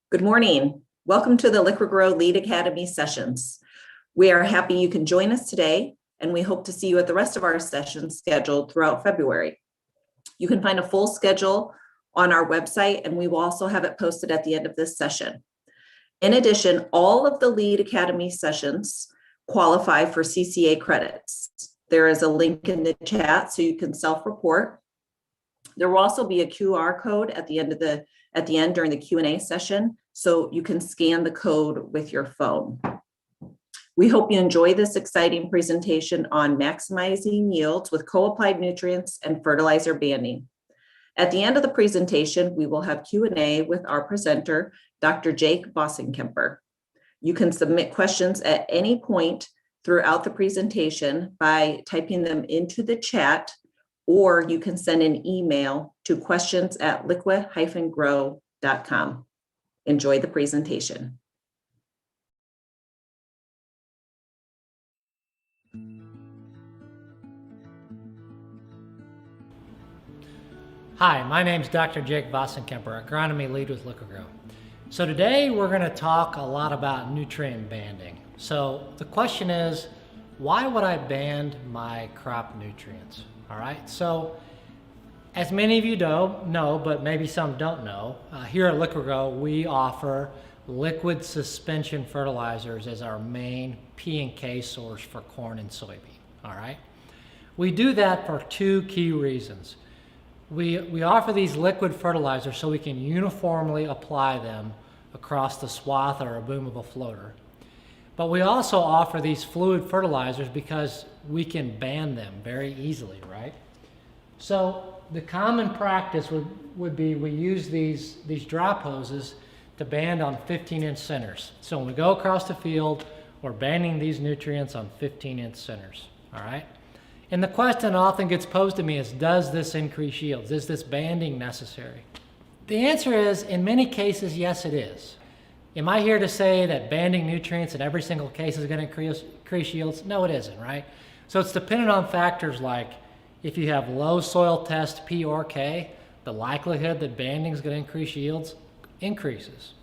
Good morning. Welcome to the Liqui-Grow Lead Academy sessions. We are happy you can join us today, and we hope to see you at the rest of our sessions scheduled throughout February. You can find a full schedule on our website, and we will also have it posted at the end of this session. In addition, all of the Lead Academy sessions qualify for CCA credits. There is a link in the chat so you can self-report. There will also be a QR code at the end during the Q&A session, so you can scan the code with your phone. We hope you enjoy this exciting presentation on maximizing yields with co-applied nutrients and fertilizer banding. At the end of the presentation, we will have Q&A with our presenter, Dr. Jake Bossenkemper. You can submit questions at any point throughout the presentation by typing them into the chat, or you can send an email to questions@liqui-grow.com. Enjoy the presentation. Hi, my name is Dr. Jake Bossenkemper, Agronomy Lead with Liqui-Grow. So today we're going to talk a lot about nutrient banding. So the question is, why would I band my crop nutrients? All right, so as many of you know, but maybe some don't know, here at Liqui-Grow we offer liquid suspension fertilizers as our main P and K source for corn and soybean. All right, we do that for two key reasons. We offer these liquid fertilizers so we can uniformly apply them across the swath or a boomable floater. But we also offer these fluid fertilizers because we can band them very easily, right? So the common practice would be we use these drop hoses to band on 15-inch centers. So when we go across the field, we're banding these nutrients on 15-inch centers, all right? And the question often gets posed to me is, does this increase yields? Is this banding necessary? The answer is, in many cases, yes, it is. Am I here to say that banding nutrients in every single case is going to increase yields? No, it isn't, right? So it's dependent on factors like if you have low soil test P or K, the likelihood that banding is going to increase yields increases.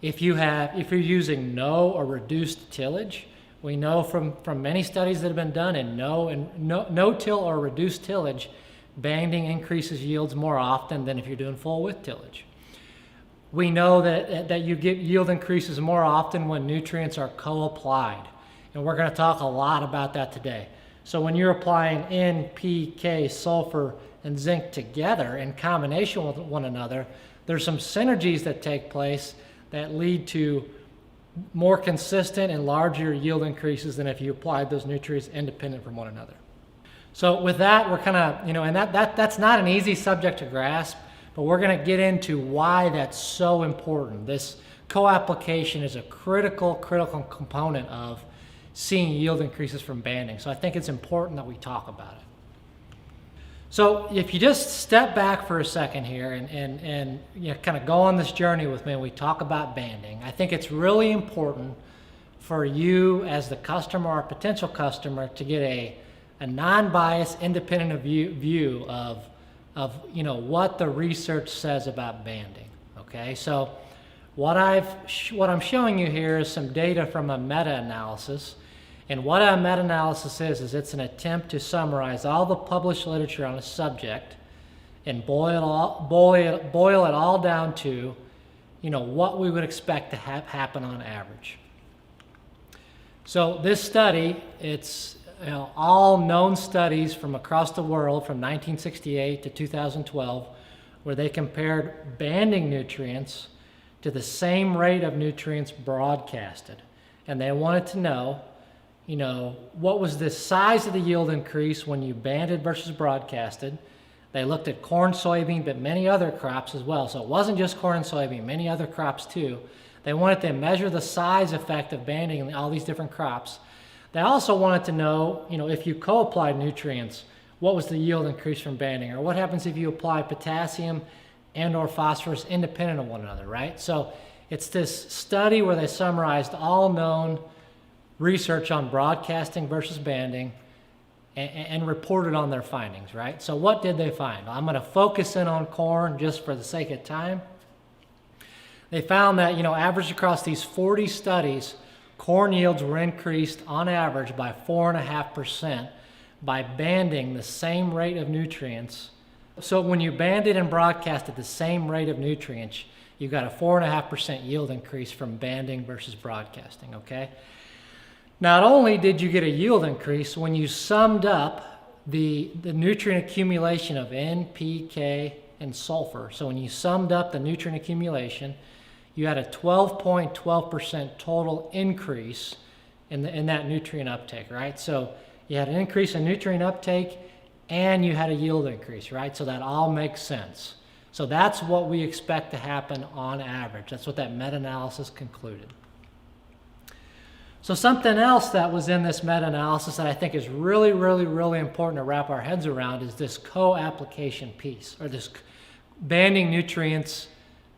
If you're using no or reduced tillage, we know from many studies that have been done in no-till or reduced tillage, banding increases yields more often than if you're doing full width tillage. We know that you get yield increases more often when nutrients are co-applied, and we're going to talk a lot about that today. So when you're applying N, P, K, sulfur, and zinc together in combination with one another, there's some synergies that take place that lead to more consistent and larger yield increases than if you applied those nutrients independent from one another. So with that, we're kind of, and that's not an easy subject to grasp, but we're going to get into why that's so important. This co-application is a critical component of seeing yield increases from banding. So I think it's important that we talk about it. So if you just step back for a second here and kind of go on this journey with me and we talk about banding, I think it's really important for you as the customer or potential customer to get a non-biased, independent view of what the research says about banding. Okay, so what I'm showing you here is some data from a meta-analysis, and what a meta-analysis is it's an attempt to summarize all the published literature on a subject and boil it all down to what we would expect to happen on average. So this study, it's all known studies from across the world from 1968 to 2012, where they compared banding nutrients to the same rate of nutrients broadcasted. And they wanted to know, what was the size of the yield increase when you banded versus broadcasted. They looked at corn, soybean, but many other crops as well. So it wasn't just corn and soybean, many other crops too. They wanted to measure the size effect of banding in all these different crops. They also wanted to know, if you co-applied nutrients, what was the yield increase from banding? Or what happens if you apply potassium and or phosphorus independent of one another, right? So it's this study where they summarized all known research on broadcasting versus banding and reported on their findings, right? So what did they find? I'm going to focus in on corn just for the sake of time. they found that, averaged across these 40 studies, corn yields were increased on average by 4.5% by banding the same rate of nutrients. So when you banded and broadcasted the same rate of nutrients, you got a 4.5% yield increase from banding versus broadcasting, okay? Not only did you get a yield increase, when you summed up the nutrient accumulation of N, P, K, and sulfur, so when you summed up the nutrient accumulation, you had a 12.12% total increase in that nutrient uptake, right? So you had an increase in nutrient uptake and you had a yield increase, right? So that all makes sense. So that's what we expect to happen on average. That's what that meta-analysis concluded. So something else that was in this meta-analysis that I think is really, really, really important to wrap our heads around is this co-application piece, or this banding nutrients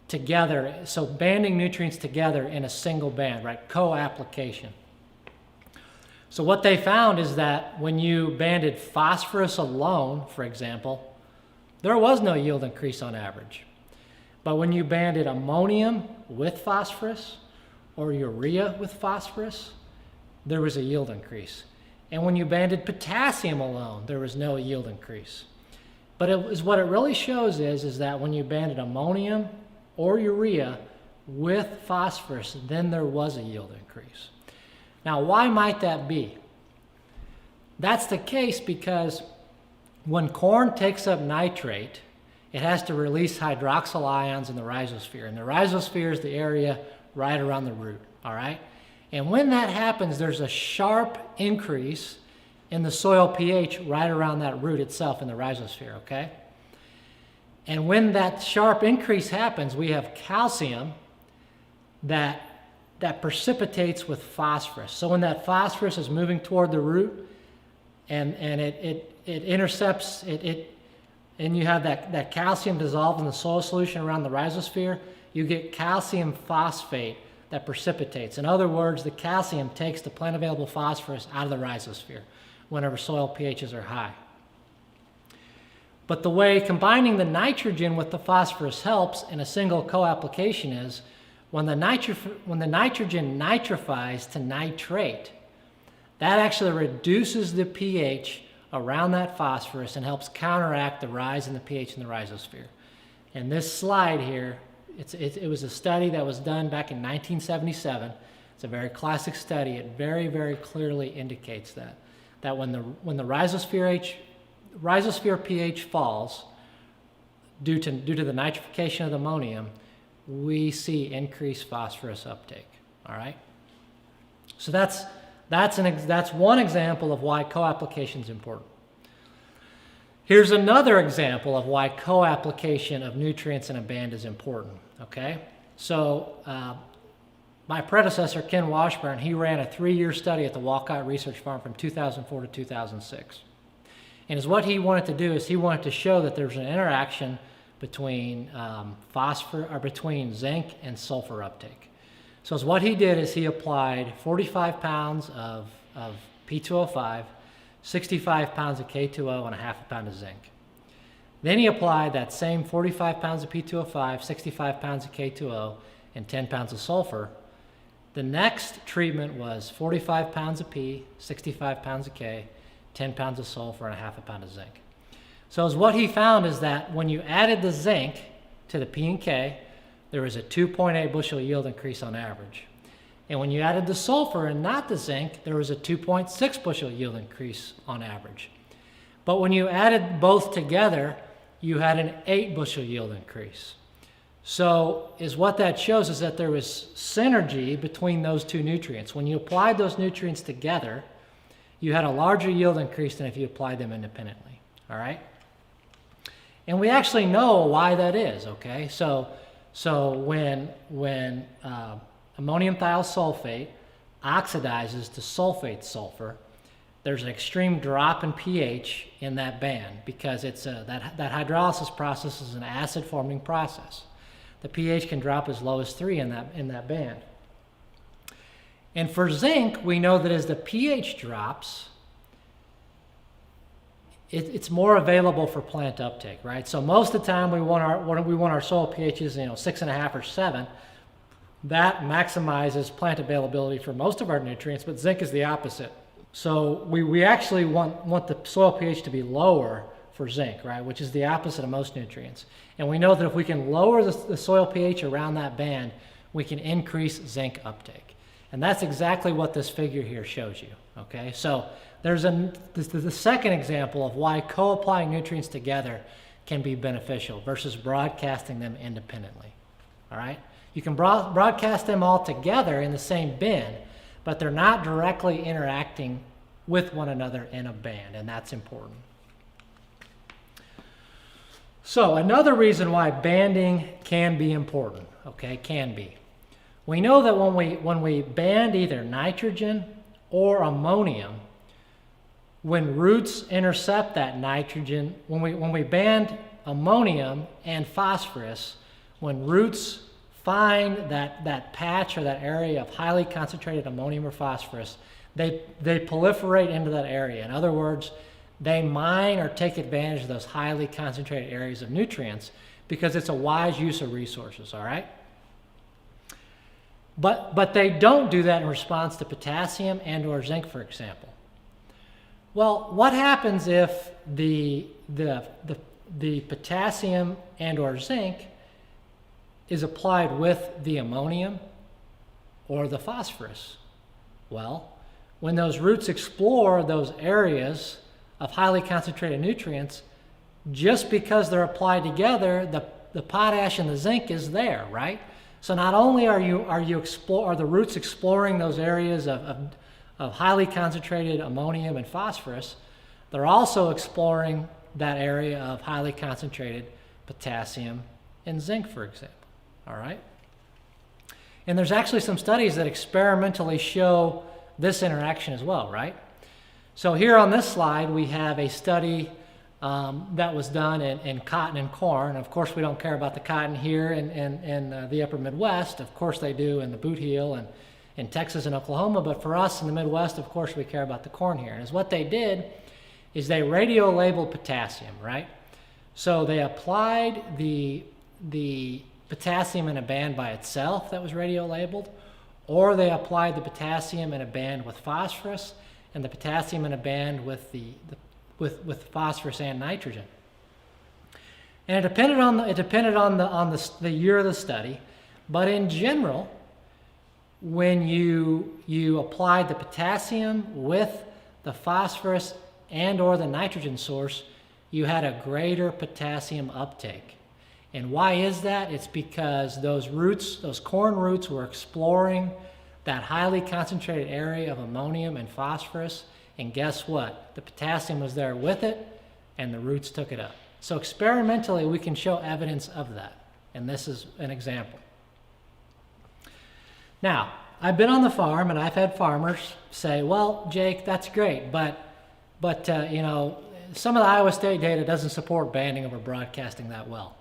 together. So banding nutrients together in a single band, right? Co-application. So what they found is that when you banded phosphorus alone, for example, there was no yield increase on average. But when you banded ammonium with phosphorus or urea with phosphorus, there was a yield increase. And when you banded potassium alone, there was no yield increase. But what it really shows is that when you banded ammonium or urea with phosphorus, then there was a yield increase. Now, why might that be? That's the case because when corn takes up nitrate, it has to release hydroxyl ions in the rhizosphere. And the rhizosphere is the area right around the root, all right? And when that happens, there's a sharp increase in the soil pH right around that root itself in the rhizosphere, okay? And when that sharp increase happens, we have calcium that precipitates with phosphorus. So when that phosphorus is moving toward the root and it intercepts it, and you have that calcium dissolved in the soil solution around the rhizosphere, you get calcium phosphate that precipitates. In other words, the calcium takes the plant available phosphorus out of the rhizosphere whenever soil pHs are high. But the way combining the nitrogen with the phosphorus helps in a single co-application is when the nitrogen nitrifies to nitrate, that actually reduces the pH around that phosphorus and helps counteract the rise in the pH in the rhizosphere. And this slide here, it was a study that was done back in 1977. It's a very classic study. It very, very clearly indicates that when the rhizosphere pH falls due to the nitrification of the ammonium, we see increased phosphorus uptake. All right. So that's one example of why co-application is important. Here's another example of why co-application of nutrients in a band is important. Okay. So my predecessor, Ken Washburn, he ran a 3-year study at the Walcott Research Farm from 2004 to 2006. And what he wanted to do is he wanted to show that there's an interaction between between zinc and sulfur uptake. So what he did is he applied 45 pounds of P2O5, 65 pounds of K2O, and a half a pound of zinc. Then he applied that same 45 pounds of P2O5, 65 pounds of K2O, and 10 pounds of sulfur. The next treatment was 45 pounds of P, 65 pounds of K, 10 pounds of sulfur, and a half a pound of zinc. So what he found is that when you added the zinc to the P and K, there was a 2.8 bushel yield increase on average. And when you added the sulfur and not the zinc, there was a 2.6 bushel yield increase on average. But when you added both together, you had an 8 bushel yield increase. So what that shows is that there was synergy between those two nutrients. When you applied those nutrients together, you had a larger yield increase than if you applied them independently, all right? And we actually know why that is, okay? So when ammonium thiosulfate oxidizes to sulfate sulfur, there's an extreme drop in pH in that band because that hydrolysis process is an acid-forming process. The pH can drop as low as 3 in that band. And for zinc, we know that as the pH drops, it's more available for plant uptake, right? So most of the time we want our soil pHs, 6.5 or 7, that maximizes plant availability for most of our nutrients, but zinc is the opposite. So we actually want the soil pH to be lower for zinc, right, which is the opposite of most nutrients. And we know that if we can lower the soil pH around that band, we can increase zinc uptake. And that's exactly what this figure here shows you, okay? So there's the second example of why co-applying nutrients together can be beneficial versus broadcasting them independently, all right? You can broadcast them all together in the same bin, but they're not directly interacting with one another in a band, and that's important. So another reason why banding can be important, okay, can be. We know that when we band either nitrogen or ammonium, when roots intercept that nitrogen, when we band ammonium and phosphorus, when roots find that patch or that area of highly concentrated ammonium or phosphorus, they proliferate into that area. In other words, they mine or take advantage of those highly concentrated areas of nutrients because it's a wise use of resources, all right? But they don't do that in response to potassium and or zinc, for example. Well, what happens if the potassium and or zinc is applied with the ammonium or the phosphorus? Well, when those roots explore those areas of highly concentrated nutrients, just because they're applied together, the potash and the zinc is there, right? So not only are the roots exploring those areas of highly concentrated ammonium and phosphorus, they're also exploring that area of highly concentrated potassium and zinc, for example, all right? And there's actually some studies that experimentally show this interaction as well, right? So here on this slide, we have a study that was done in cotton and corn. Of course, we don't care about the cotton here in the upper Midwest. Of course, they do in the Boot Heel and in Texas and Oklahoma. But for us in the Midwest, of course, we care about the corn here. And what they did is they radio-labeled potassium, right? So they applied the potassium in a band by itself that was radio-labeled, or they applied the potassium in a band with phosphorus and the potassium in a band with with phosphorus and nitrogen. And it depended on the year of the study, but in general, when you applied the potassium with the phosphorus and or the nitrogen source, you had a greater potassium uptake. And why is that? It's because those corn roots were exploring that highly concentrated area of ammonium and phosphorus, and guess what? The potassium was there with it, and the roots took it up. So experimentally, we can show evidence of that, and this is an example. Now, I've been on the farm, and I've had farmers say, well, Jake, that's great, but you know, some of the Iowa State data doesn't support banding over broadcasting that well.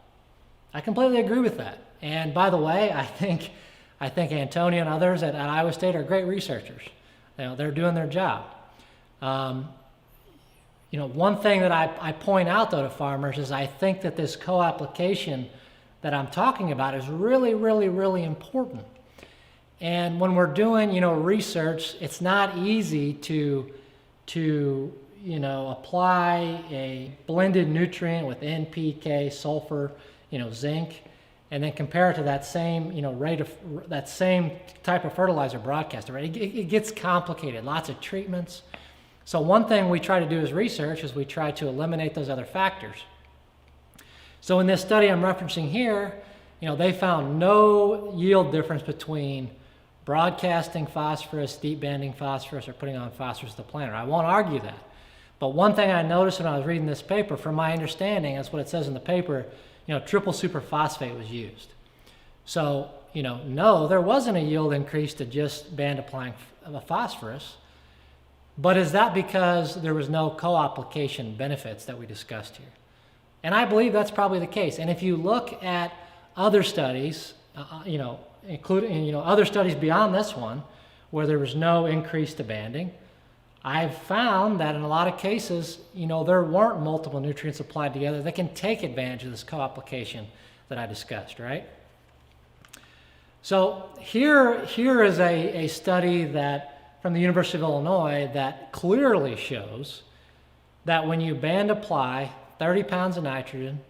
I completely agree with that. And by the way, I think Antonio and others at Iowa State are great researchers. You know, they're doing their job. You know, one thing that I point out though to farmers is I think that this co-application that I'm talking about is really, really, really important. And when we're doing, you know, research, it's not easy to you know, apply a blended nutrient with NPK, sulfur, you know, zinc, and then compare it to that same, you know, that same type of fertilizer broadcast. Right? It gets complicated, lots of treatments. So one thing we try to do as research is we try to eliminate those other factors. So in this study I'm referencing here, you know, they found no yield difference between broadcasting phosphorus, deep banding phosphorus, or putting on phosphorus to the planter. I won't argue that. But one thing I noticed when I was reading this paper, from my understanding, that's what it says in the paper, you know, triple superphosphate was used. So, you know, no, there wasn't a yield increase to just band applying phosphorus. But is that because there was no co-application benefits that we discussed here? And I believe that's probably the case. And if you look at other studies, you know, including, you know, other studies beyond this one, where there was no increase to banding, I've found that in a lot of cases, you know, there weren't multiple nutrients applied together that can take advantage of this co-application that I discussed, right? So here is a study that from the University of Illinois that clearly shows that when you band apply 30 pounds of nitrogen,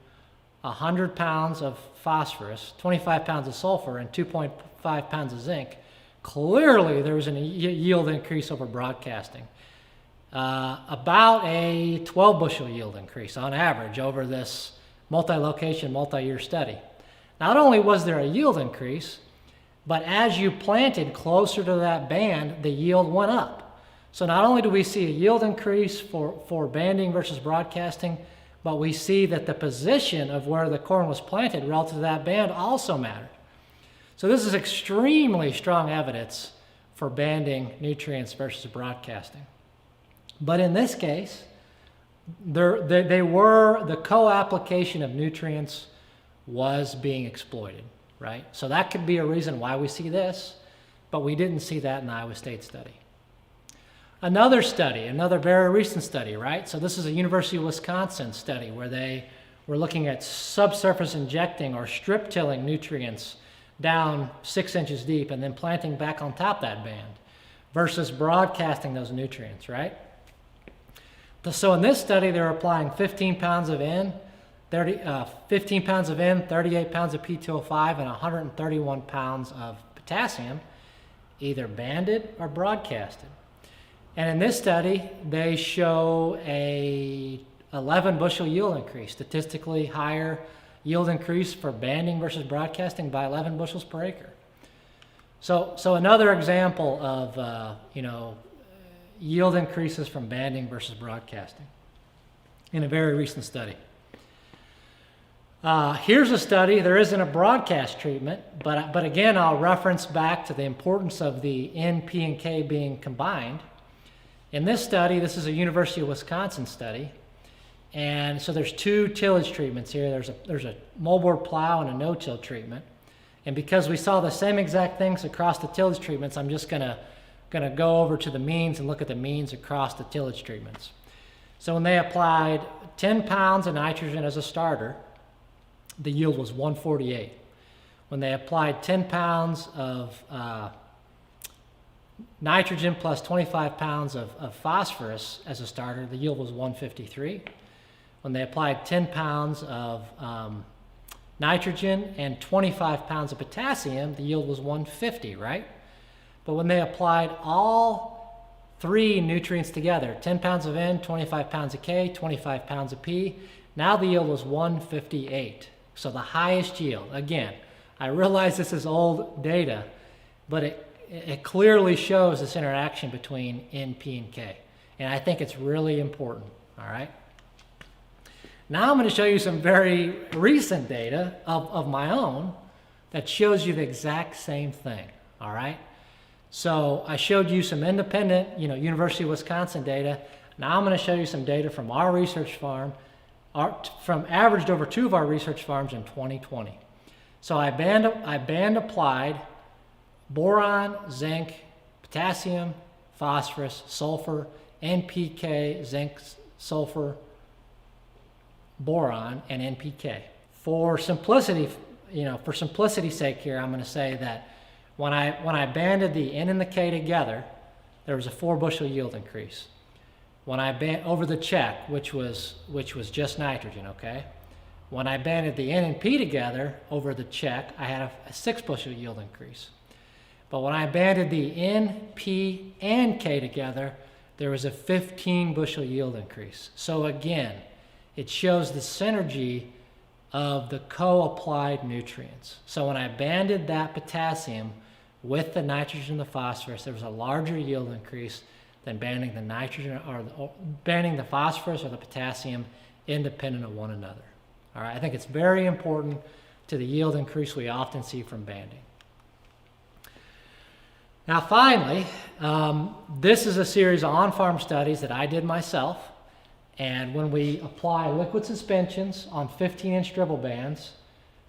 100 pounds of phosphorus, 25 pounds of sulfur, and 2.5 pounds of zinc, clearly there was a yield increase over broadcasting. About a 12 bushel yield increase on average over this multi-location, multi-year study. Not only was there a yield increase, but as you planted closer to that band, the yield went up. So not only do we see a yield increase for banding versus broadcasting, but we see that the position of where the corn was planted relative to that band also mattered. So this is extremely strong evidence for banding nutrients versus broadcasting. But in this case, the co-application of nutrients was being exploited, right? So that could be a reason why we see this, but we didn't see that in the Iowa State study. Another study, another very recent study, right? So this is a University of Wisconsin study where they were looking at subsurface injecting or strip tilling nutrients down 6 inches deep and then planting back on top that band versus broadcasting those nutrients, right? So in this study, they were applying 15 pounds of N, 38 pounds of P2O5, and 131 pounds of potassium, either banded or broadcasted. And in this study, they show a 11 bushel yield increase, statistically higher yield increase for banding versus broadcasting by 11 bushels per acre. So another example of yield increases from banding versus broadcasting in a very recent study. Here's a study. There isn't a broadcast treatment, but again, I'll reference back to the importance of the N, P, and K being combined. In this study, this is a University of Wisconsin study, and so there's 2 tillage treatments here. There's a moldboard plow and a no-till treatment, and because we saw the same exact things across the tillage treatments, I'm just gonna go over to the means and look at the means across the tillage treatments. So when they applied 10 pounds of nitrogen as a starter, the yield was 148. When they applied 10 pounds of nitrogen plus 25 pounds of phosphorus as a starter, the yield was 153. When they applied 10 pounds of nitrogen and 25 pounds of potassium, the yield was 150, right? But when they applied all 3 nutrients together, 10 pounds of N, 25 pounds of K, 25 pounds of P, now the yield was 158. So the highest yield. Again, I realize this is old data, but it clearly shows this interaction between N, P, and K. And I think it's really important, all right? Now I'm going to show you some very recent data of my own that shows you the exact same thing, all right? So I showed you some independent, University of Wisconsin data. Now I'm going to show you some data from our research farm, from averaged over 2 of our research farms in 2020. So I band applied boron, zinc, potassium, phosphorus, sulfur, NPK, zinc, sulfur, boron, and NPK. For simplicity's sake here, I'm going to say that when I banded the N and the K together, there was a 4 bushel yield increase. When I banded over the check, which was just nitrogen, okay? When I banded the N and P together over the check, I had a 6 bushel yield increase. But when I banded the N, P, and K together, there was a 15 bushel yield increase. So again, it shows the synergy of the co-applied nutrients. So when I banded that potassium with the nitrogen and the phosphorus, there was a larger yield increase than banding the nitrogen or banding the phosphorus or the potassium independent of one another. All right, I think it's very important to the yield increase we often see from banding. Now finally, this is a series of on-farm studies that I did myself, and when we apply liquid suspensions on 15-inch dribble bands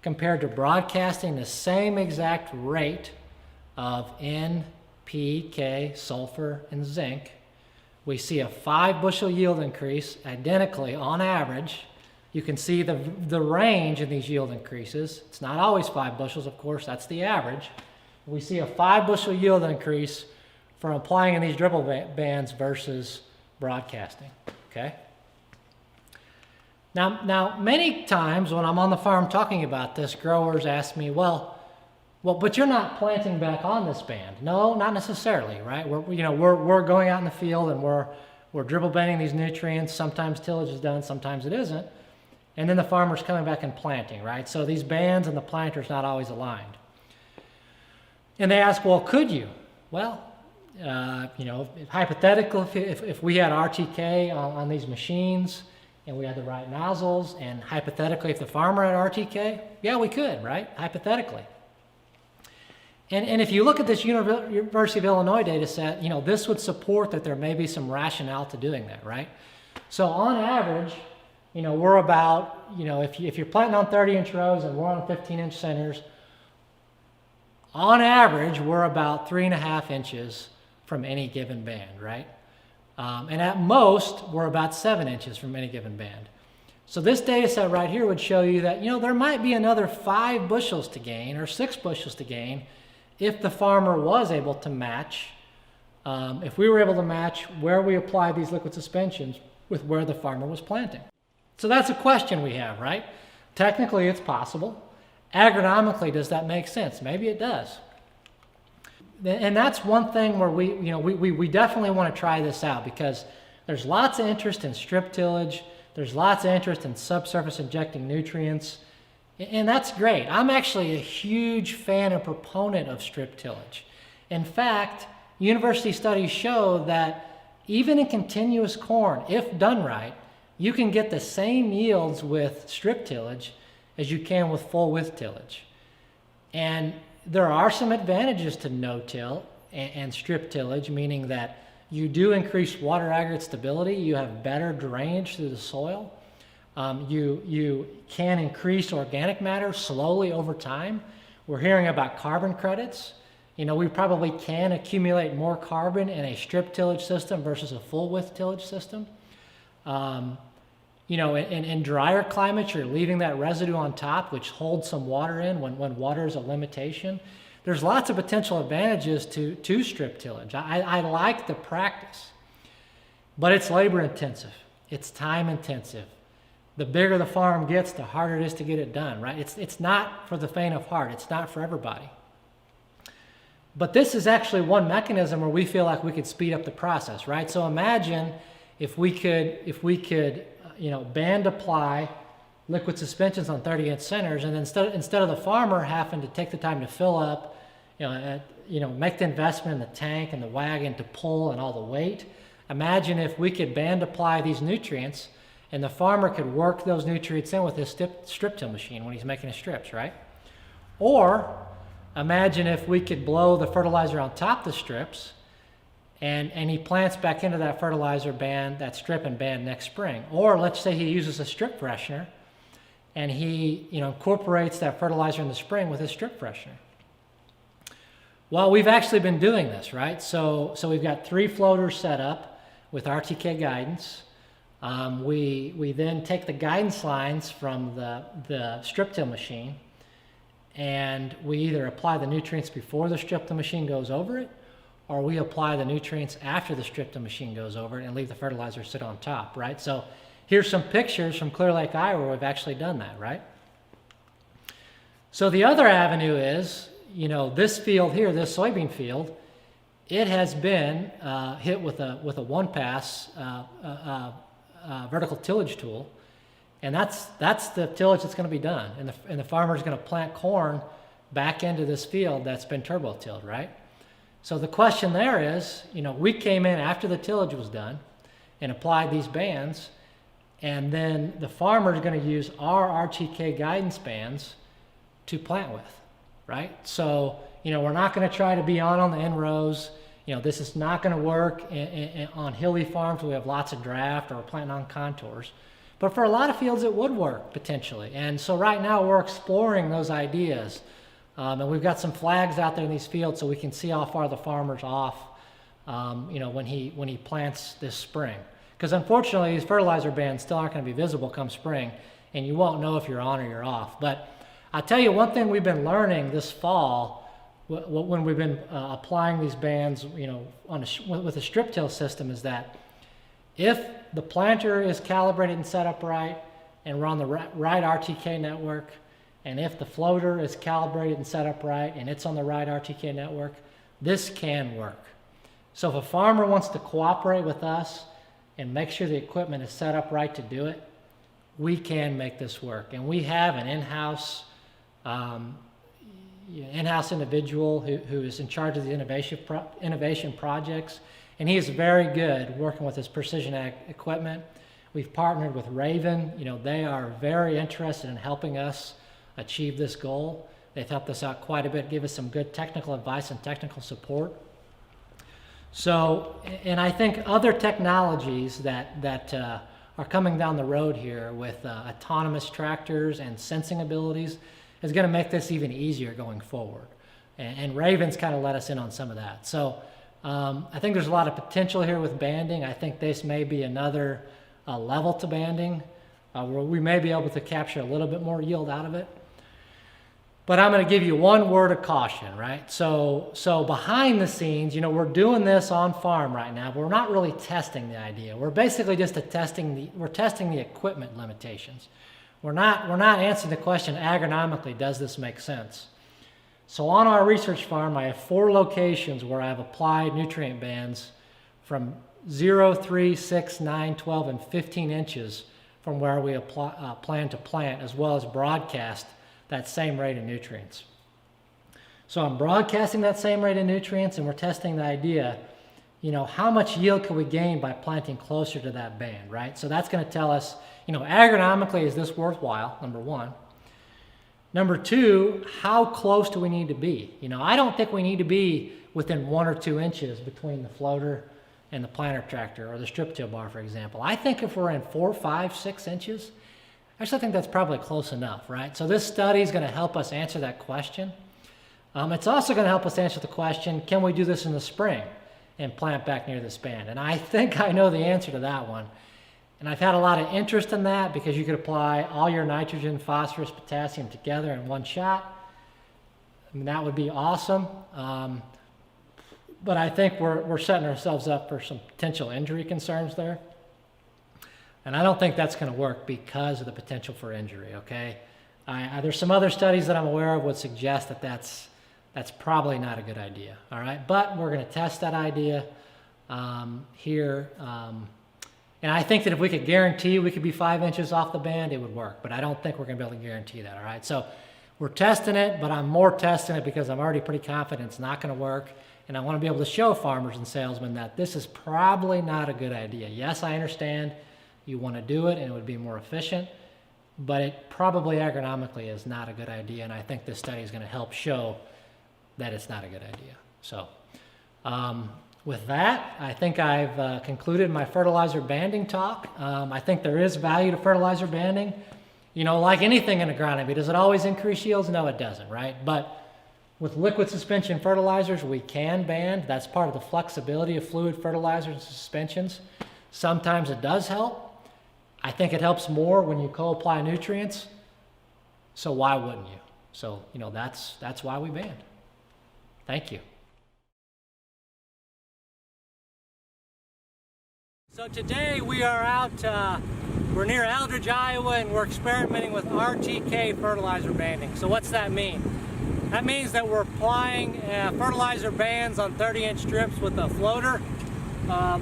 compared to broadcasting the same exact rate of N, P, K, sulfur, and zinc, we see a 5 bushel yield increase identically on average. You can see the range in these yield increases. It's not always 5 bushels, of course, that's the average. we see a 5 bushel yield increase from applying in these dribble bands versus broadcasting, okay? Now, many times when I'm on the farm talking about this, growers ask me, well, but you're not planting back on this band. No, not necessarily, right? We're going out in the field and we're dribble banding these nutrients. Sometimes tillage is done, sometimes it isn't. And then the farmer's coming back and planting, right? So these bands and the planter's not always aligned. And they ask, well, could you? Well, hypothetically, if we had RTK on these machines and we had the right nozzles, and hypothetically, if the farmer had RTK, yeah, we could, right? Hypothetically. And if you look at this University of Illinois data set, this would support that there may be some rationale to doing that, right? So on average, we're about, if you're planting on 30-inch rows and we're on 15-inch centers, on average, we're about 3.5 inches from any given band, right? And at most, we're about 7 inches from any given band. So this data set right here would show you that, there might be another 5 bushels to gain or 6 bushels to gain if the farmer was able to match, if we were able to match where we applied these liquid suspensions with where the farmer was planting. So that's a question we have, right? Technically, it's possible. Agronomically, does that make sense? Maybe it does. And that's one thing where we definitely want to try this out, because there's lots of interest in strip tillage. There's lots of interest in subsurface injecting nutrients. And that's great. I'm actually a huge fan and proponent of strip tillage. In fact, university studies show that even in continuous corn, if done right, you can get the same yields with strip tillage as you can with full width tillage. And there are some advantages to no-till and strip tillage, meaning that you do increase water aggregate stability, you have better drainage through the soil, you can increase organic matter slowly over time. We're hearing about carbon credits. We probably can accumulate more carbon in a strip tillage system versus a full width tillage system. In drier climates, you're leaving that residue on top, which holds some water in when water is a limitation. There's lots of potential advantages to strip tillage. I like the practice, but it's labor intensive. It's time intensive. The bigger the farm gets, the harder it is to get it done, right? It's not for the faint of heart. It's not for everybody. But this is actually one mechanism where we feel like we could speed up the process, right? So imagine if we could band apply liquid suspensions on 30-inch centers, and instead of the farmer having to take the time to fill up, make the investment in the tank and the wagon to pull and all the weight. Imagine if we could band apply these nutrients, and the farmer could work those nutrients in with his strip till machine when he's making his strips, right? Or imagine if we could blow the fertilizer on top of the strips, and he plants back into that fertilizer band, that strip and band next spring. Or let's say he uses a strip freshener, and he incorporates that fertilizer in the spring with his strip freshener. Well, we've actually been doing this, right? So we've got 3 floaters set up with RTK guidance. We then take the guidance lines from the strip till machine, and we either apply the nutrients before the strip till machine goes over it, or we apply the nutrients after the strip till machine goes over it and leave the fertilizer sit on top, right? So here's some pictures from Clear Lake, Iowa, where we've actually done that, right? So the other avenue is, this field here, this soybean field, it has been hit with a one-pass vertical tillage tool, and that's the tillage that's going to be done, and the farmer is going to plant corn back into this field that's been turbo-tilled, right? So the question there is, we came in after the tillage was done and applied these bands, and then the farmer is going to use our RTK guidance bands to plant with, right? So, we're not going to try to be on the end rows. This is not going to work on hilly farms where we have lots of draft, or we're planting on contours. But for a lot of fields, it would work potentially. And so right now we're exploring those ideas. And we've got some flags out there in these fields so we can see how far the farmer's off, when he plants this spring. Because unfortunately, these fertilizer bands still aren't going to be visible come spring, and you won't know if you're on or you're off. But I'll tell you one thing we've been learning this fall when we've been applying these bands, with a strip till system, is that if the planter is calibrated and set up right, and we're on the right RTK network, and if the floater is calibrated and set up right, and it's on the right RTK network, this can work. So if a farmer wants to cooperate with us and make sure the equipment is set up right to do it, we can make this work. And we have an in-house individual who is in charge of the innovation projects, and he is very good working with his precision ag equipment. We've partnered with Raven. They are very interested in helping us achieve this goal. They've helped us out quite a bit, give us some good technical advice and technical support. So, and I think other technologies that are coming down the road here with autonomous tractors and sensing abilities is going to make this even easier going forward. And Raven's kind of let us in on some of that. So I think there's a lot of potential here with banding. I think this may be another level to banding where we may be able to capture a little bit more yield out of it. But I'm going to give you one word of caution, right? So behind the scenes, we're doing this on farm right now, but we're not really testing the idea. We're basically just testing the equipment limitations. We're not answering the question agronomically, does this make sense? So on our research farm, I have 4 locations where I've applied nutrient bands from 0, 3, 6, 9, 12, and 15 inches from where we plan to plant, as well as broadcast that same rate of nutrients. So I'm broadcasting that same rate of nutrients, and we're testing the idea, how much yield can we gain by planting closer to that band, right? So that's going to tell us, agronomically, is this worthwhile, number one. Number two, how close do we need to be? I don't think we need to be within 1 or 2 inches between the floater and the planter tractor or the strip till bar, for example. I think if we're in 4, 5, 6 inches, actually I think that's probably close enough, right? So this study is going to help us answer that question. It's also going to help us answer the question, can we do this in the spring and plant back near this band? And I think I know the answer to that one. And I've had a lot of interest in that because you could apply all your nitrogen, phosphorus, potassium together in one shot. I mean, that would be awesome. But I think we're setting ourselves up for some potential injury concerns there. And I don't think that's going to work because of the potential for injury, okay? There's some other studies that I'm aware of would suggest that that's probably not a good idea, all right? But we're going to test that idea here. And I think that if we could guarantee we could be 5 inches off the band, it would work. But I don't think we're going to be able to guarantee that, all right? So we're testing it, but I'm more testing it because I'm already pretty confident it's not going to work. And I want to be able to show farmers and salesmen that this is probably not a good idea. Yes, I understand you want to do it and it would be more efficient, but it probably agronomically is not a good idea. And I think this study is going to help show that it's not a good idea. So with that, I think I've concluded my fertilizer banding talk. I think there is value to fertilizer banding. Like anything in agronomy, does it always increase yields? No, it doesn't, right? But with liquid suspension fertilizers, we can band. That's part of the flexibility of fluid fertilizers and suspensions. Sometimes it does help. I think it helps more when you co-apply nutrients. So why wouldn't you? So, that's why we band. Thank you. So today we are out, we're near Eldridge, Iowa, and we're experimenting with RTK fertilizer banding. So what's that mean? That means that we're applying fertilizer bands on 30-inch strips with a floater.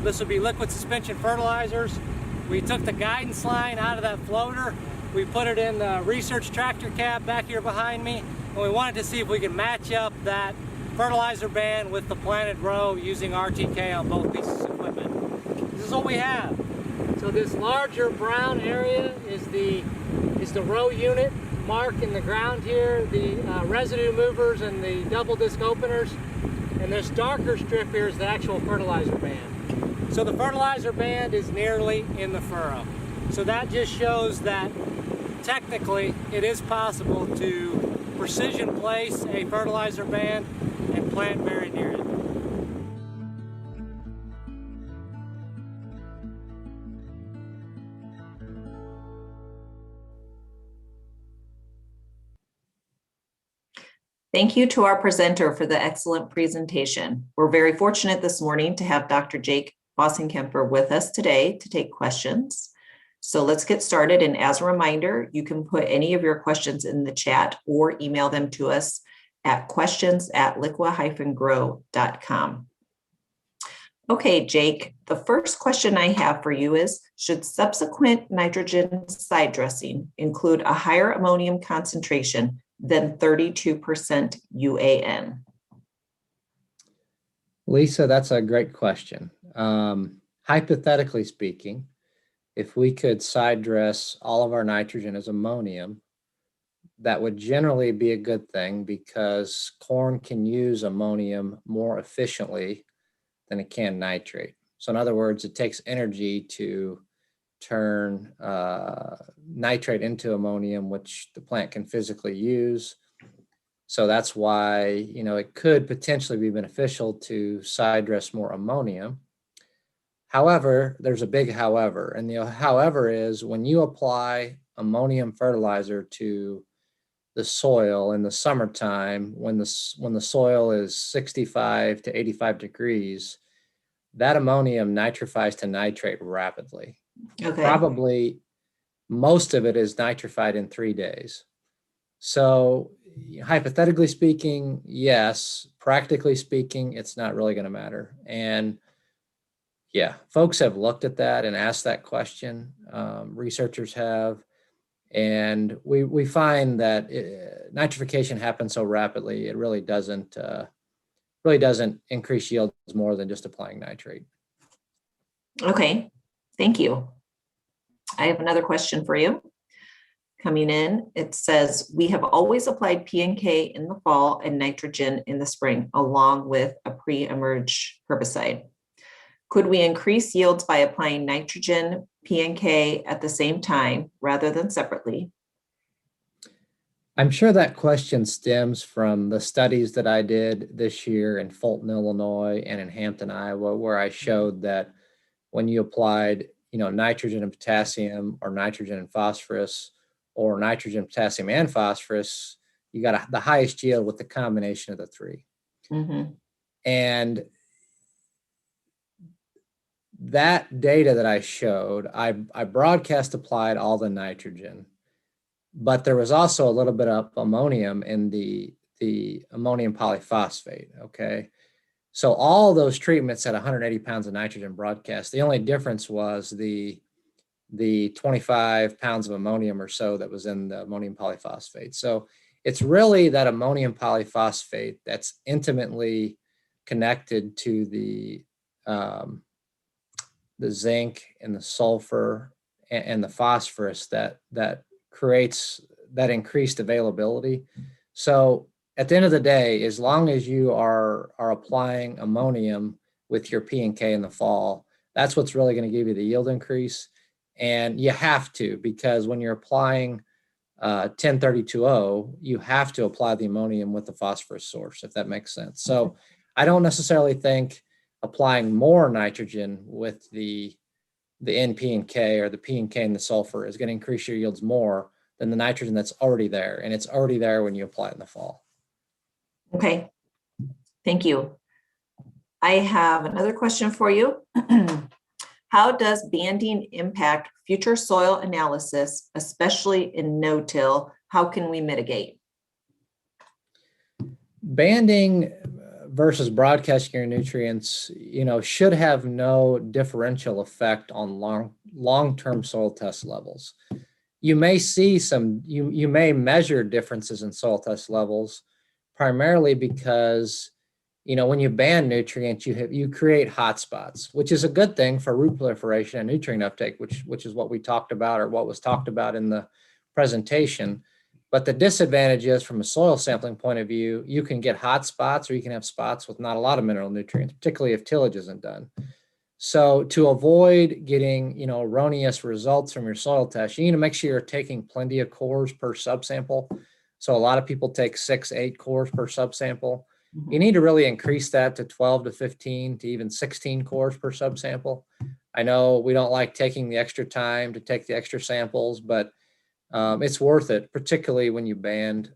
This would be liquid suspension fertilizers. We took the guidance line out of that floater. We put it in the research tractor cab back here behind me, and we wanted to see if we could match up that fertilizer band with the planted row using RTK on both pieces of equipment. This is what we have. So this larger brown area is the row unit mark in the ground here, the residue movers and the double disc openers, and this darker strip here is the actual fertilizer band. So the fertilizer band is nearly in the furrow. So that just shows that technically it is possible to precision place a fertilizer band and plant very near it. Thank you to our presenter for the excellent presentation. We're very fortunate this morning to have Dr. Jake Bossenkemper with us today to take questions. So let's get started. And as a reminder, you can put any of your questions in the chat or email them to us at questions@liqui-grow.com. Okay, Jake, the first question I have for you is, should subsequent nitrogen side dressing include a higher ammonium concentration than 32% UAN? Lisa, that's a great question. Hypothetically speaking, if we could side dress all of our nitrogen as ammonium, that would generally be a good thing because corn can use ammonium more efficiently than it can nitrate. So in other words, it takes energy to turn nitrate into ammonium, which the plant can physically use. So that's why, it could potentially be beneficial to side dress more ammonium. However, there's a big however, and the however is when you apply ammonium fertilizer to the soil in the summertime, when the soil is 65 to 85 degrees, that ammonium nitrifies to nitrate rapidly. Okay. Probably most of it is nitrified in 3 days. So hypothetically speaking, yes. Practically speaking, it's not really going to matter. And yeah, folks have looked at that and asked that question. Researchers have. And we find that nitrification happens so rapidly, it really doesn't increase yields more than just applying nitrate. Okay, thank you. I have another question for you. Coming in, it says, we have always applied P and K in the fall and nitrogen in the spring, along with a pre-emerge herbicide. Could we increase yields by applying nitrogen, P and K at the same time rather than separately? I'm sure that question stems from the studies that I did this year in Fulton, Illinois, and in Hampton, Iowa, where I showed that when you applied, nitrogen and potassium, or nitrogen and phosphorus, or nitrogen, potassium, and phosphorus, you got the highest yield with the combination of the three. Mm-hmm. And that data that I showed, I broadcast applied all the nitrogen, but there was also a little bit of ammonium in the ammonium polyphosphate, okay? So all those treatments at 180 pounds of nitrogen broadcast. The only difference was the 25 pounds of ammonium or so that was in the ammonium polyphosphate. So it's really that ammonium polyphosphate that's intimately connected to the zinc and the sulfur and the phosphorus that creates that increased availability. So at the end of the day, as long as you are applying ammonium with your P and K in the fall, that's what's really going to give you the yield increase. And you have to, because when you're applying 10-30-2-0, you have to apply the ammonium with the phosphorus source, if that makes sense. So I don't necessarily think applying more nitrogen with the N, P, and K, or the P and K and the sulfur, is going to increase your yields more than the nitrogen that's already there. And it's already there when you apply it in the fall. Okay, thank you. I have another question for you. How does banding impact future soil analysis, especially in no-till? How can we mitigate? Banding versus broadcasting your nutrients, should have no differential effect on long-term soil test levels. You may see you may measure differences in soil test levels, primarily because, when you ban nutrients, you create hotspots, which is a good thing for root proliferation and nutrient uptake, which is what we talked about, or what was talked about in the presentation. But the disadvantage is, from a soil sampling point of view, you can get hot spots, or you can have spots with not a lot of mineral nutrients, particularly if tillage isn't done. So to avoid getting, erroneous results from your soil test, you need to make sure you're taking plenty of cores per subsample. So a lot of people take 6-8 cores per subsample. You need to really increase that to 12 to 15 to even 16 cores per subsample. I know we don't like taking the extra time to take the extra samples, but it's worth it, particularly when you ban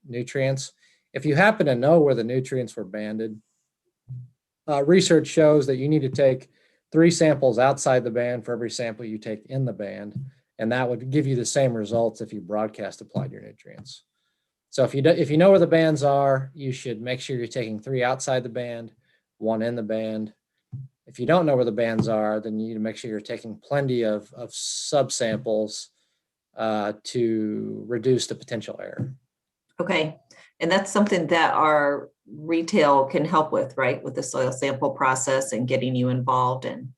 nutrients. if you happen to know where the nutrients were banded, research shows that you need to take 3 samples outside the band for every sample you take in the band, and that would give you the same results if you broadcast applied your nutrients. So if you know where the bands are, you should make sure you're taking 3 outside the band, 1 in the band. If you don't know where the bands are, then you need to make sure you're taking plenty of subsamples to reduce the potential error. Okay. And that's something that our retail can help with, right? With the soil sample process and getting you involved in.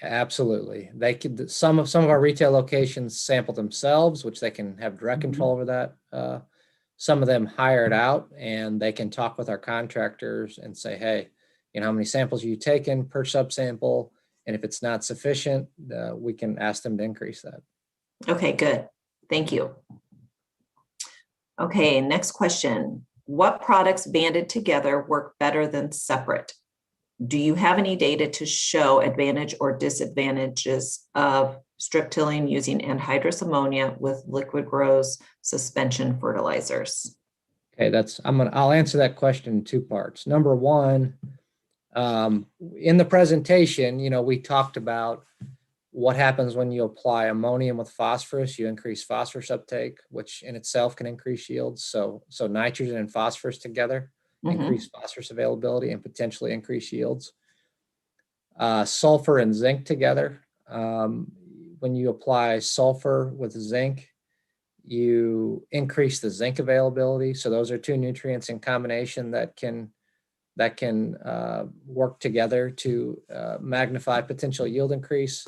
Absolutely. They could, some of our retail locations sample themselves, which they can have direct control over that. Some of them hire it out, and they can talk with our contractors and say, hey, how many samples are you taking per subsample? And if it's not sufficient, we can ask them to increase that. Okay, good. Thank you. Okay, next question. What products banded together work better than separate? Do you have any data to show advantage or disadvantages of strip tilling using anhydrous ammonia with Liqui-Grow's suspension fertilizers? Okay, I'll answer that question in 2 parts. Number one, in the presentation, we talked about what happens when you apply ammonium with phosphorus. You increase phosphorus uptake, which in itself can increase yields. So nitrogen and phosphorus together increase phosphorus availability and potentially increase yields. Sulfur and zinc together. When you apply sulfur with zinc, you increase the zinc availability. So those are 2 nutrients in combination that can work together to magnify potential yield increase.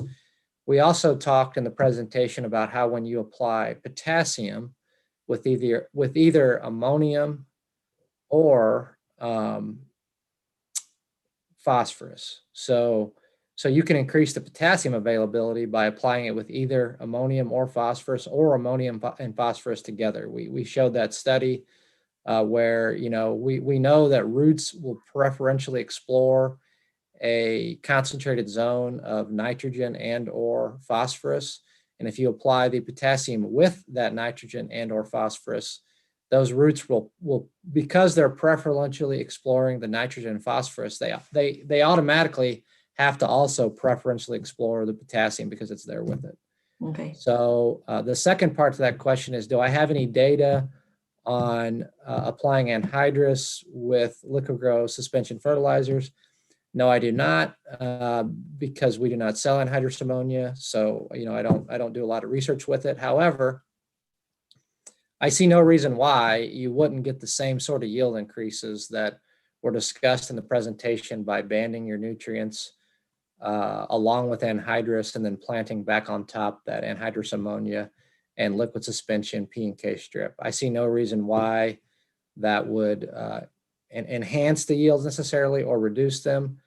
We also talked in the presentation about how when you apply potassium with either ammonium or phosphorus. So you can increase the potassium availability by applying it with either ammonium or phosphorus, or ammonium and phosphorus together. We showed that study where we know that roots will preferentially explore a concentrated zone of nitrogen and or phosphorus. And if you apply the potassium with that nitrogen and or phosphorus, those roots will because they're preferentially exploring the nitrogen and phosphorus, they automatically have to also preferentially explore the potassium because it's there with it. Okay. So the second part to that question is, do I have any data on applying anhydrous with Liqui-Grow suspension fertilizers? No, I do not, because we do not sell anhydrous ammonia. So, I don't do a lot of research with it. However, I see no reason why you wouldn't get the same sort of yield increases that were discussed in the presentation by banding your nutrients along with anhydrous and then planting back on top that anhydrous ammonia and liquid suspension P and K strip. I see no reason why that would enhance the yields necessarily or reduce them.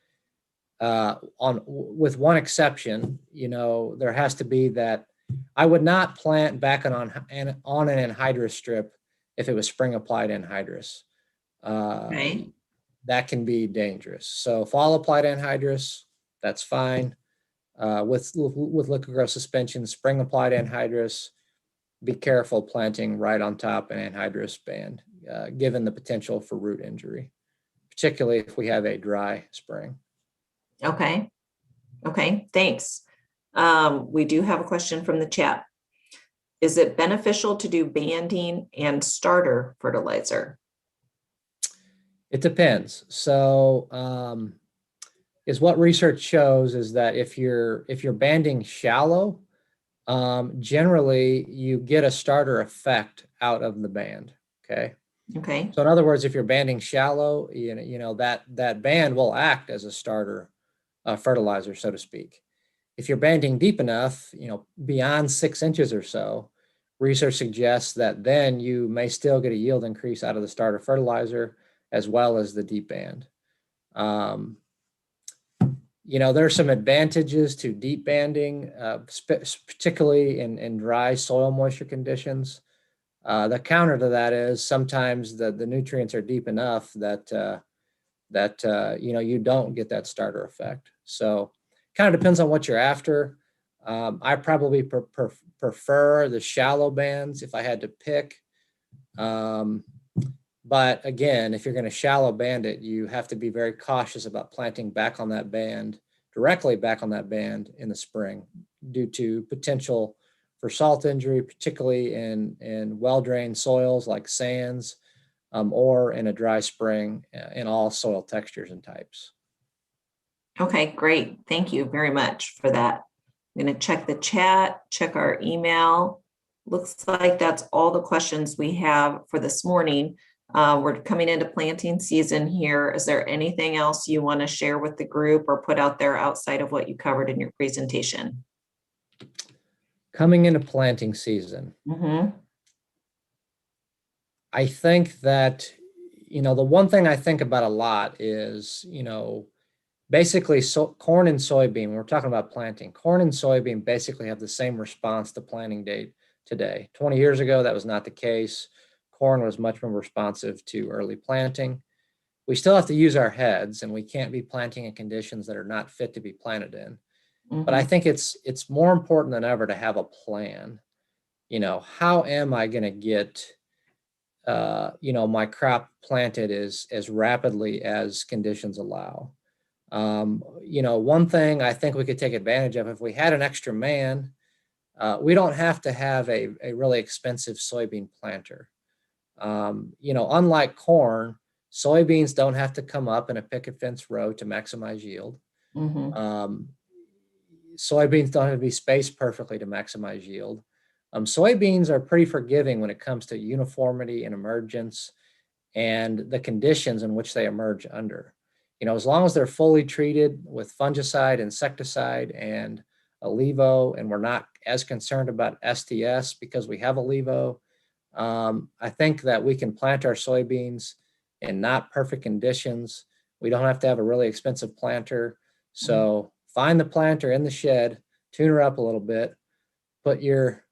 With one exception, there has to be that I would not plant back on an anhydrous strip if it was spring applied anhydrous. Okay. That can be dangerous. So fall applied anhydrous, that's fine. With Liqui-Grow suspension, spring applied anhydrous, be careful planting right on top an anhydrous band, given the potential for root injury, particularly if we have a dry spring. Okay, thanks. We do have a question from the chat. Is it beneficial to do banding and starter fertilizer? It depends. So is what research shows is that if you're banding shallow, generally you get a starter effect out of the band. Okay. Okay. So in other words, if you're banding shallow, that band will act as a starter fertilizer, so to speak. If you're banding deep enough, beyond 6 inches or so, research suggests that then you may still get a yield increase out of the starter fertilizer as well as the deep band. There's some advantages to deep banding, particularly in dry soil moisture conditions. The counter to that is sometimes the nutrients are deep enough that you don't get that starter effect. So kind of depends on what you're after. I probably prefer the shallow bands if I had to pick. But again, if you're going to shallow band it, you have to be very cautious about planting back on that band, directly back on that band in the spring, due to potential for salt injury, particularly in well-drained soils like sands, or in a dry spring in all soil textures and types. Okay, great. Thank you very much for that. I'm going to check the chat, check our email. Looks like that's all the questions we have for this morning. We're coming into planting season here. Is there anything else you want to share with the group or put out there outside of what you covered in your presentation? Coming into planting season, I think that, the one thing I think about a lot is, basically corn and soybean, when we're talking about planting, corn and soybean basically have the same response to planting date today. 20 years ago, that was not the case. Corn was much more responsive to early planting. We still have to use our heads, and we can't be planting in conditions that are not fit to be planted in. But I think it's more important than ever to have a plan. How am I going to get, my crop planted as rapidly as conditions allow? One thing I think we could take advantage of, if we had an extra man, we don't have to have a really expensive soybean planter. Unlike corn, soybeans don't have to come up in a picket fence row to maximize yield. Soybeans don't have to be spaced perfectly to maximize yield. Soybeans are pretty forgiving when it comes to uniformity and emergence and the conditions in which they emerge under. As long as they're fully treated with fungicide, insecticide, and a levo, and we're not as concerned about STS because we have a levo, I think that we can plant our soybeans in not perfect conditions. We don't have to have a really expensive planter. So find the planter in the shed, tune her up a little bit, put your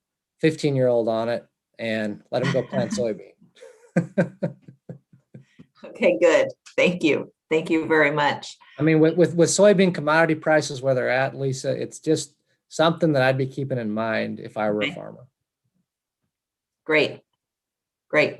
15-year-old on it, and let him go plant soybean. Okay, good. Thank you. Thank you very much. I mean, with soybean commodity prices where they're at, Lisa, it's just something that I'd be keeping in mind if I were a farmer. Great.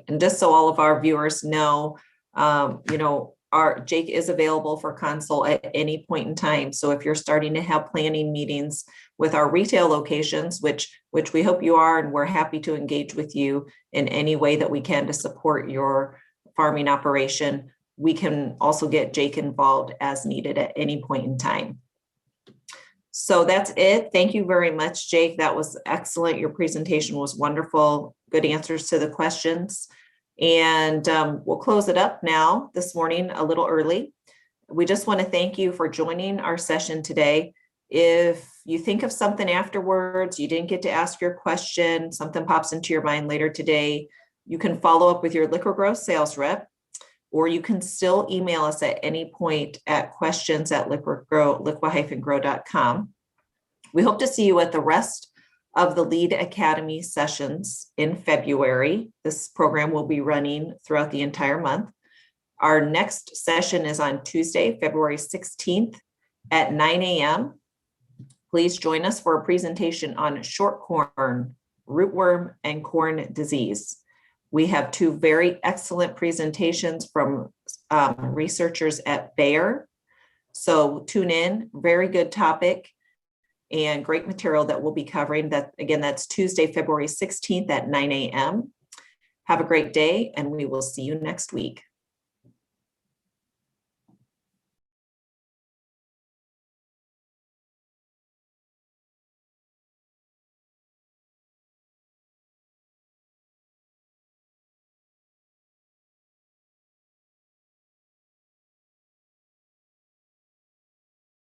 And just so all of our viewers know, our Jake is available for consult at any point in time. So if you're starting to have planning meetings with our retail locations, which we hope you are, and we're happy to engage with you in any way that we can to support your farming operation, we can also get Jake involved as needed at any point in time. So that's it. Thank you very much, Jake. That was excellent. Your presentation was wonderful. Good answers to the questions. And we'll close it up now this morning a little early. We just want to thank you for joining our session today. If you think of something afterwards, you didn't get to ask your question, something pops into your mind later today, you can follow up with your Liqui-Grow sales rep, or you can still email us at any point at questions@liqui-grow.com. We hope to see you at the rest of the Lead Academy sessions in February. This program will be running throughout the entire month. Our next session is on Tuesday, February 16th at 9 a.m. Please join us for a presentation on short corn, rootworm, and corn disease. We have two very excellent presentations from researchers at Bayer. So tune in, very good topic and great material that we'll be covering. That again, that's Tuesday, February 16th at 9 a.m. Have a great day, and we will see you next week.